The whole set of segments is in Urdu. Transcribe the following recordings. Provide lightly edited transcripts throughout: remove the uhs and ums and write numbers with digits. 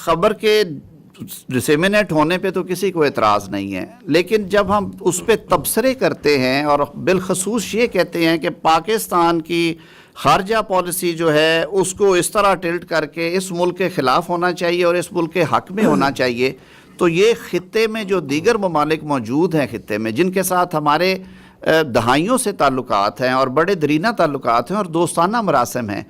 خبر کے ڈسیمینیٹ ہونے پہ تو کسی کو اعتراض نہیں ہے، لیکن جب ہم اس پہ تبصرے کرتے ہیں اور بالخصوص یہ کہتے ہیں کہ پاکستان کی خارجہ پالیسی جو ہے اس کو اس طرح ٹلٹ کر کے اس ملک کے خلاف ہونا چاہیے اور اس ملک کے حق میں ہونا چاہیے، تو یہ خطے میں جو دیگر ممالک موجود ہیں خطے میں، جن کے ساتھ ہمارے دہائیوں سے تعلقات ہیں اور بڑے درینہ تعلقات ہیں اور دوستانہ مراسم ہیں،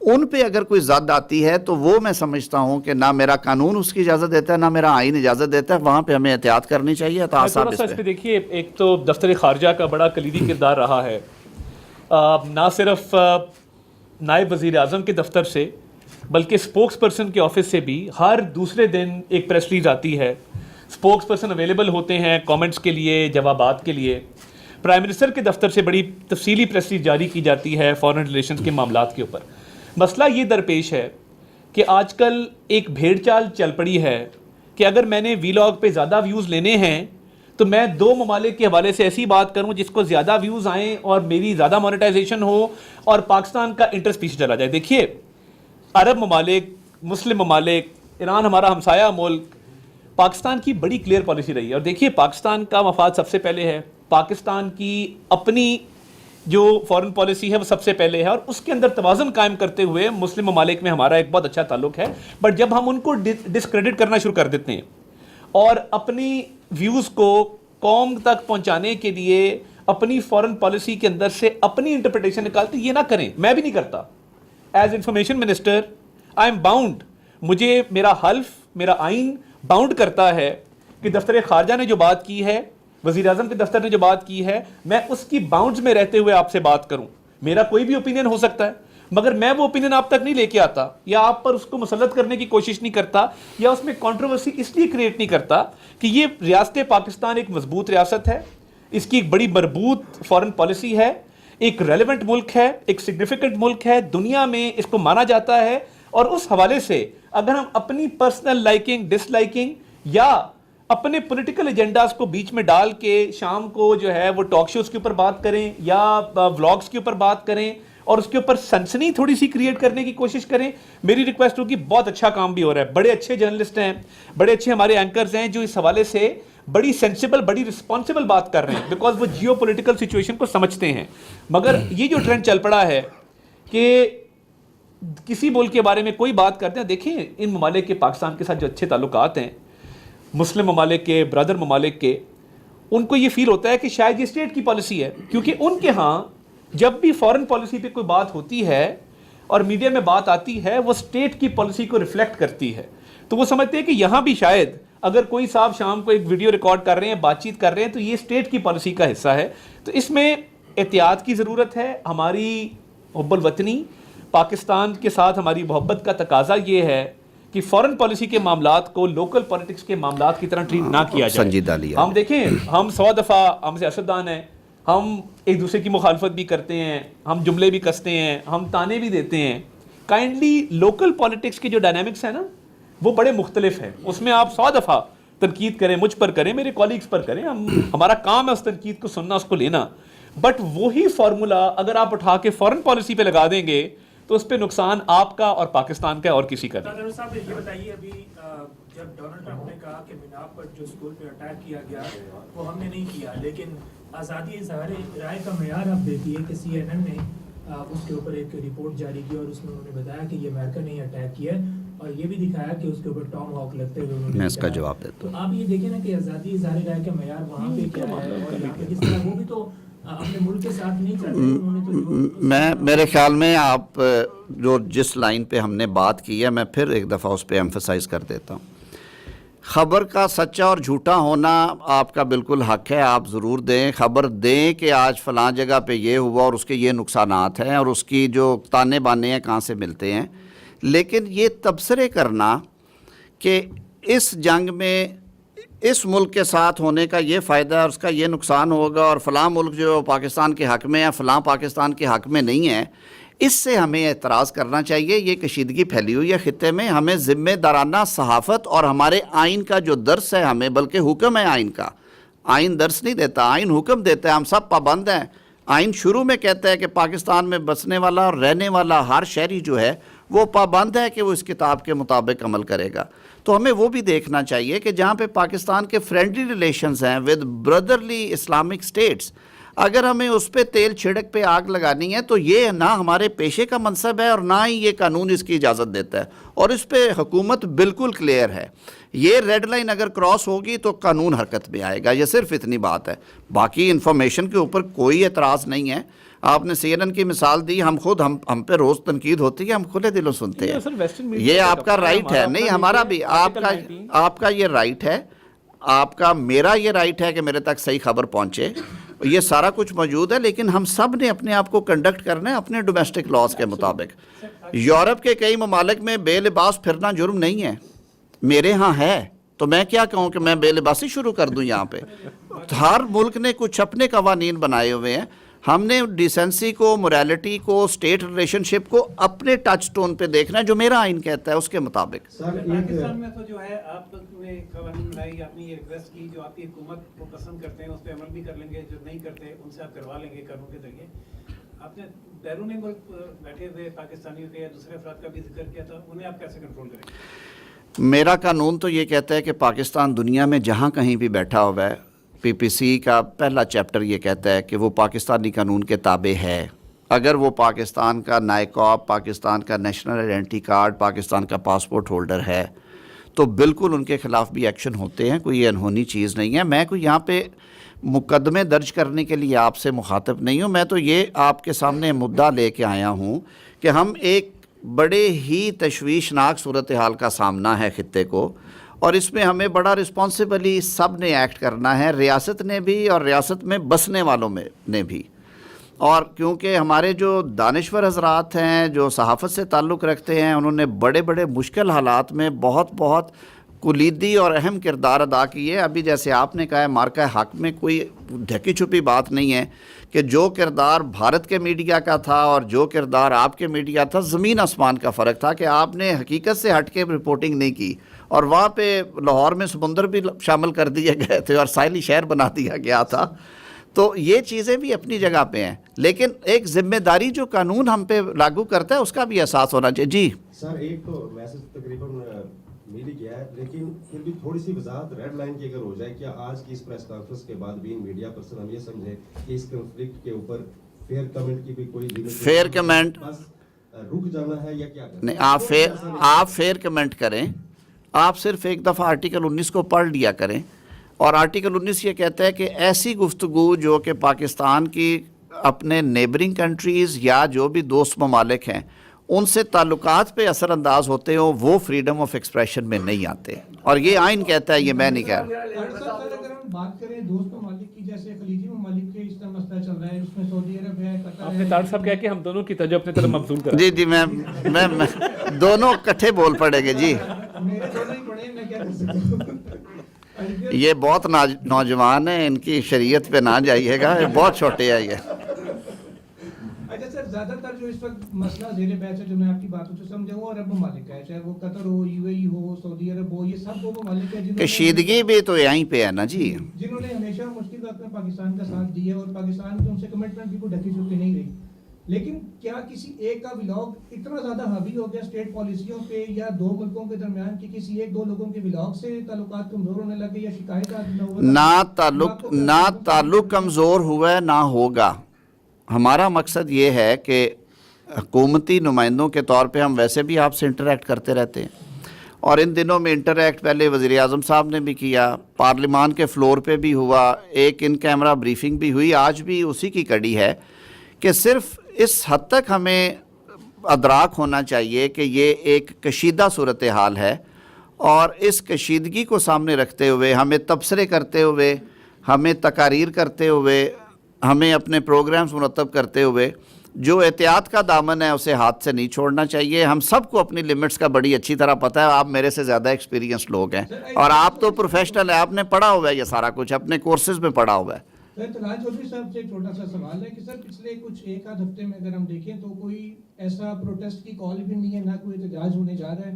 ان پہ اگر کوئی زد آتی ہے تو وہ میں سمجھتا ہوں کہ نہ میرا قانون اس کی اجازت دیتا ہے نہ میرا آئین اجازت دیتا ہے، وہاں پہ ہمیں احتیاط کرنی چاہیے۔ اس پہ دیکھیے، ایک تو دفتر خارجہ کا بڑا کلیدی کردار رہا ہے، نہ صرف نائب وزیر اعظم کے دفتر سے بلکہ اسپوکس پرسن کے آفس سے بھی ہر دوسرے دن ایک پریس ریلیز آتی ہے، اسپوکس پرسن اویلیبل ہوتے ہیں کامنٹس کے لیے، جوابات کے لیے۔ پرائم منسٹر کے دفتر سے بڑی تفصیلی پریس ریلیز جاری کی جاتی ہے فارن ریلیشنز کے معاملات کے اوپر۔ مسئلہ یہ درپیش ہے کہ آج کل ایک بھیڑ چال چل پڑی ہے کہ اگر میں نے ویلاگ پہ زیادہ ویوز لینے ہیں تو میں دو ممالک کے حوالے سے ایسی بات کروں جس کو زیادہ ویوز آئیں اور میری زیادہ مونیٹائزیشن ہو اور پاکستان کا انٹرسٹ پیچھے چلا جائے۔ دیکھیے، عرب ممالک، مسلم ممالک، ایران ہمارا ہمسایہ ملک، پاکستان کی بڑی کلیئر پالیسی رہی ہے، اور دیکھیے پاکستان کا مفاد سب سے پہلے ہے، پاکستان کی اپنی جو فارن پالیسی ہے وہ سب سے پہلے ہے، اور اس کے اندر توازن قائم کرتے ہوئے مسلم ممالک میں ہمارا ایک بہت اچھا تعلق ہے۔ بٹ جب ہم ان کو ڈسکریڈٹ کرنا شروع کر دیتے ہیں اور اپنی ویوز کو قوم تک پہنچانے کے لیے اپنی فارن پالیسی کے اندر سے اپنی انٹرپریٹیشن نکالتے، یہ نہ کریں، میں بھی نہیں کرتا۔ As information minister I am bound, مجھے میرا حلف، میرا آئین باؤنڈ کرتا ہے کہ دفتر خارجہ نے جو بات کی ہے، وزیر اعظم کے دفتر نے جو بات کی ہے، میں اس کی باؤنڈز میں رہتے ہوئے آپ سے بات کروں۔ میرا کوئی بھی اوپینین ہو سکتا ہے، مگر میں وہ اوپینین آپ تک نہیں لے کے آتا یا آپ پر اس کو مسلط کرنے کی کوشش نہیں کرتا یا اس میں کنٹروورسی اس لیے کریٹ نہیں کرتا کہ یہ ریاست پاکستان ایک مضبوط ریاست ہے، اس کی ایک بڑی مربوط فارن پالیسی ہے، ایک ریلیونٹ ملک ہے، ایک سگنیفیکنٹ ملک ہے، دنیا میں اس کو مانا جاتا ہے، اور اس حوالے سے اگر ہم اپنی پرسنل لائکنگ، ڈس لائکنگ یا اپنے پولیٹیکل ایجنڈاز کو بیچ میں ڈال کے شام کو جو ہے وہ ٹاک شوز کے اوپر بات کریں یا ولاگز کے اوپر بات کریں اور اس کے اوپر سنسنی تھوڑی سی کریٹ کرنے کی کوشش کریں، میری ریکویسٹ ہوگی، بہت اچھا کام بھی ہو رہا ہے، بڑے اچھے جرنلسٹ ہیں، بڑے اچھے ہمارے اینکرز ہیں جو اس حوالے سے بڑی سینسیبل، بڑی رسپانسیبل بات کر رہے ہیں، بیکاز وہ جیو پولیٹیکل سچویشن کو سمجھتے ہیں۔ مگر یہ جو ٹرینڈ چل پڑا ہے کہ کسی ملک کے بارے میں کوئی بات کرتے ہیں، دیکھیں ان ممالک کے پاکستان کے ساتھ جو اچھے تعلقات ہیں، مسلم ممالک کے، برادر ممالک کے، ان کو یہ فیل ہوتا ہے کہ شاید یہ اسٹیٹ کی پالیسی ہے، کیونکہ ان کے ہاں جب بھی فارن پالیسی پہ کوئی بات ہوتی ہے اور میڈیا میں بات آتی ہے وہ اسٹیٹ کی پالیسی کو ریفلیکٹ کرتی ہے، تو وہ سمجھتے ہیں کہ یہاں بھی شاید اگر کوئی صاحب شام کو ایک ویڈیو ریکارڈ کر رہے ہیں، بات چیت کر رہے ہیں، تو یہ اسٹیٹ کی پالیسی کا حصہ ہے۔ تو اس میں احتیاط کی ضرورت ہے۔ ہماری حب الوطنی، پاکستان کے ساتھ ہماری محبت کا تقاضا یہ ہے کہ فارن پالیسی کے معاملات کو لوکل پالیٹکس کے معاملات کی طرح ٹریٹ نہ کیا جائے، سنجیدہ لیا۔ ہم دیکھیں، ہم 100 دفعہ ہم سیاستدان ہیں، ہم ایک دوسرے کی مخالفت بھی کرتے ہیں، ہم جملے بھی کستے ہیں، ہم تانے بھی دیتے ہیں۔ کائنڈلی لوکل پالیٹکس کے جو ڈائنامکس ہیں نا وہ بڑے مختلف ہیں، اس میں آپ 100 دفعہ تنقید کریں، مجھ پر کریں، میرے کولیگز پر کریں، ہمارا کام ہے اس تنقید کو سننا، اس کو لینا، بٹ وہی فارمولا اگر آپ اٹھا کے فارن پالیسی پہ لگا دیں گے تو اس پہ نقصان آپ کا اور پاکستان کا اور کسی کا نہیں۔ صاحب یہ بتائیے، ابھی جب ڈونلڈ ٹرمپ نے کہا کہ میناپ پر جو اسکول پہ اٹیک کیا گیا وہ ہم نے نہیں کیا، لیکن آزادی اظہار رائے کا معیار آپ دیکھیے کہ CNN نے اس کے اوپر ایک رپورٹ جاری کی اور اس میں انہوں نے بتایا کہ یہ امریکہ نے اٹیک کیا اور یہ بھی دکھایا کہ اس کے اوپر ٹام ہاک لگتے ہوئے میں اس کا جواب دیتا ہوں۔ تو آپ یہ دیکھیں نا کہ آزادی اظہار رائے کا معیار وہاں پہ کیا ہے اور یہاں پہ کس طرح، وہ بھی تو اپنے ملک کے ساتھ نہیں چل رہے، انہوں نے تو میرے خیال میں آپ جو جس لائن پہ ہم نے بات کی ہے، میں پھر ایک دفعہ اس پہ ایمفسائز کر دیتا ہوں۔ خبر کا سچا اور جھوٹا ہونا آپ کا بالکل حق ہے، آپ ضرور دیں، خبر دیں کہ آج فلاں جگہ پہ یہ ہوا اور اس کے یہ نقصانات ہیں اور اس کی جو تانے بانے ہیں کہاں سے ملتے ہیں، لیکن یہ تبصرے کرنا کہ اس جنگ میں اس ملک کے ساتھ ہونے کا یہ فائدہ ہے اور اس کا یہ نقصان ہوگا اور فلاں ملک جو پاکستان کے حق میں ہے فلاں پاکستان کے حق میں نہیں ہے، اس سے ہمیں اعتراض کرنا چاہیے۔ یہ کشیدگی پھیلی ہوئی ہے خطے میں، ہمیں ذمہ دارانہ صحافت اور ہمارے آئین کا جو درس ہے، ہمیں بلکہ حکم ہے آئین کا، آئین درس نہیں دیتا، آئین حکم دیتا ہے، ہم سب پابند ہیں۔ آئین شروع میں کہتا ہے کہ پاکستان میں بسنے والا اور رہنے والا ہر شہری جو ہے وہ پابند ہے کہ وہ اس کتاب کے مطابق عمل کرے گا. تو ہمیں وہ بھی دیکھنا چاہیے کہ جہاں پہ پاکستان کے فرینڈلی ریلیشنز ہیں ود برادرلی اسلامک اسٹیٹس، اگر ہمیں اس پہ تیل چھڑک پہ آگ لگانی ہے تو یہ نہ ہمارے پیشے کا منصب ہے اور نہ ہی یہ قانون اس کی اجازت دیتا ہے. اور اس پہ حکومت بالکل کلیئر ہے. یہ ریڈ لائن اگر کراس ہوگی تو قانون حرکت میں آئے گا. یہ صرف اتنی بات ہے. باقی انفارمیشن کے اوپر کوئی اعتراض نہیں ہے. آپ نے سی این این کی مثال دی، ہم خود ہم پہ روز تنقید ہوتی ہے، ہم کھلے دلوں سنتے ہیں. یہ آپ کا رائٹ ہے. نہیں، ہمارا بھی آپ کا یہ رائٹ ہے. آپ کا میرا یہ رائٹ ہے کہ میرے تک صحیح خبر پہنچے. یہ سارا کچھ موجود ہے، لیکن ہم سب نے اپنے آپ کو کنڈکٹ کرنا ہے اپنے ڈومیسٹک لاز کے مطابق. یورپ کے کئی ممالک میں بے لباس پھرنا جرم نہیں ہے، میرے ہاں ہے. تو میں کیا کہوں کہ میں بے لباسی شروع کر دوں یہاں پہ؟ ہر ملک نے کچھ اپنے قوانین بنائے ہوئے ہیں. ہم نے ڈیسنسی کو، موریلٹی کو، اسٹیٹ ریلیشن شپ کو اپنے ٹچ ٹون پہ دیکھنا ہے، جو میرا آئین کہتا ہے اس کے مطابق. پاکستان میں تو جو ہے آپ نے قوانین بنائی، آپ نے یہ ریکویسٹ کی، جو آپ کی حکومت کو پسند کرتے ہیں اس پہ عمل بھی کر لیں گے، جو نہیں کرتے ان سے آپ کروا لیں گے قانون کے ذریعے. آپ نے بیرون ملک بیٹھے ہوئے پاکستانیوں کے یا دوسرے افراد کا بھی ذکر کیا تھا، انہیں آپ کیسے کنٹرول کریں گے؟ میرا قانون تو یہ کہتا ہے کہ پاکستان دنیا میں جہاں کہیں بھی بیٹھا ہوا ہے، پی پی سی کا پہلا چیپٹر یہ کہتا ہے کہ وہ پاکستانی قانون کے تابع ہے. اگر وہ پاکستان کا نائکاپ، پاکستان کا نیشنل آئیڈینٹی کارڈ، پاکستان کا پاسپورٹ ہولڈر ہے تو بالکل ان کے خلاف بھی ایکشن ہوتے ہیں. کوئی انہونی چیز نہیں ہے. میں کوئی یہاں پہ مقدمے درج کرنے کے لیے آپ سے مخاطب نہیں ہوں. میں تو یہ آپ کے سامنے مدعا لے کے آیا ہوں کہ ہم ایک بڑے ہی تشویشناک صورتحال کا سامنا ہے خطے کو، اور اس میں ہمیں بڑا رسپانسبلی سب نے ایکٹ کرنا ہے، ریاست نے بھی اور ریاست میں بسنے والوں میں نے بھی. اور کیونکہ ہمارے جو دانشور حضرات ہیں جو صحافت سے تعلق رکھتے ہیں، انہوں نے بڑے بڑے مشکل حالات میں بہت کلیدی اور اہم کردار ادا کیے. ابھی جیسے آپ نے کہا ہے، مارکہ حق میں کوئی ڈھکی چھپی بات نہیں ہے کہ جو کردار بھارت کے میڈیا کا تھا اور جو کردار آپ کے میڈیا تھا، زمین آسمان کا فرق تھا. کہ آپ نے حقیقت سے ہٹ کے رپورٹنگ نہیں کی، اور وہاں پہ لاہور میں سمندر بھی شامل کر دیے گئے تھے اور ساحلی شہر بنا دیا گیا تھا. تو یہ چیزیں بھی اپنی جگہ پہ ہیں، لیکن ایک ذمہ داری جو قانون ہم پہ لاگو کرتا ہے اس کا بھی احساس ہونا چاہیے. جی سر، ایک تو میسج تقریباً مل ہی گیا ہے، لیکن پھر بھی تھوڑی سی وضاحت ریڈ لائن کی اگر ہو جائے. کیا آج کی اس پریس کانفرنس کے بعد بھی میڈیا پرسن ہم یہ سمجھے کہ اس کنفلکٹ کے اوپر فیئر کمنٹ کی بھی کوئی فیئر کمنٹ بس رک جانا ہے یا کیا کرنا؟ نہیں، آپ فیئر کمنٹ کریں. آپ صرف ایک دفعہ آرٹیکل 19 کو پڑھ لیا کریں، اور آرٹیکل 19 یہ کہتا ہے کہ ایسی گفتگو جو کہ پاکستان کی اپنے نیبرنگ کنٹریز یا جو بھی دوست ممالک ہیں ان سے تعلقات پہ اثر انداز ہوتے ہوں، وہ فریڈم آف ایکسپریشن میں نہیں آتے. اور یہ آئین کہتا ہے، یہ میں نہیں کہہ رہا. اگر ہم بات کریں دوست ممالک کی، جیسے خلیجی ممالک کے اس طرح مسئلہ چل رہا ہے، اس میں سعودی عرب ہے، قطر ہے. آپ نے طارق صاحب کہا کہ ہم دونوں کی توجہ اپنے طرف مبذول کریں. جی میں دونوں کٹھے بول پڑیں گے. جی میرے دونوں ہی پڑھے، میں کیا کر سکتا ہوں. یہ بہت نوجوان ہیں، ان کی شریعت پہ نہ جائیے گا، یہ بہت چھوٹے ہیں. یہ اچھا سر، زیادہ تر جو اس وقت مسئلہ زیر بحث ہے، جو میں آپ کی باتوں سے سمجھا، وہ عرب ممالک کا ہے، چاہے وہ قطر ہو، یو اے ای ہو، سعودی عرب ہو. یہ سب وہ ممالک ہیں کشیدگی بھی تو یہیں پہ ہے نا جی، جنہوں نے ہمیشہ مشکل وقت میں پاکستان کا ساتھ دیا، اور پاکستان کی ان سے کمٹمنٹ بھی کوئی ڈھکی چھپی نہیں رہی. لیکن کیا کسی ایک کا ولاگ اتنا زیادہ حاوی ہو گیا اسٹیٹ پالیسیوں پہ، یا دو ملکوں کے درمیان کی کسی ایک دو لوگوں کے ولاگ سے تعلقات کمزور ہونے لگے، یا شکایت نہ تعلق کمزور ہوا ہے نہ ہوگا. ہمارا مقصد یہ ہے کہ حکومتی نمائندوں کے طور پہ ہم ویسے بھی آپ سے انٹریکٹ کرتے رہتے ہیں، اور ان دنوں میں انٹریکٹ پہلے وزیر اعظم صاحب نے بھی کیا، پارلیمان کے فلور پہ بھی ہوا، ایک ان کیمرہ بریفنگ بھی ہوئی، آج بھی اسی کی کڑی ہے. کہ صرف اس حد تک ہمیں ادراک ہونا چاہیے کہ یہ ایک کشیدہ صورتحال ہے، اور اس کشیدگی کو سامنے رکھتے ہوئے ہمیں تبصرے کرتے ہوئے، ہمیں تقاریر کرتے ہوئے، ہمیں اپنے پروگرامز مرتب کرتے ہوئے جو احتیاط کا دامن ہے اسے ہاتھ سے نہیں چھوڑنا چاہیے. ہم سب کو اپنی لمٹس کا بڑی اچھی طرح پتہ ہے. آپ میرے سے زیادہ ایکسپیرینس لوگ ہیں، اور آپ تو پروفیشنل ہیں، آپ نے پڑھا ہوا ہے یہ سارا کچھ، اپنے کورسز میں پڑھا ہوا ہے. سر طلال چودھری صاحب سے ایک چھوٹا سا سوال ہے کہ سر پچھلے کچھ ایک آدھ ہفتے میں اگر ہم دیکھیں تو کوئی ایسا پروٹیسٹ کی کال بھی نہیں ہے، نہ کوئی احتجاج ہونے جا رہا ہے.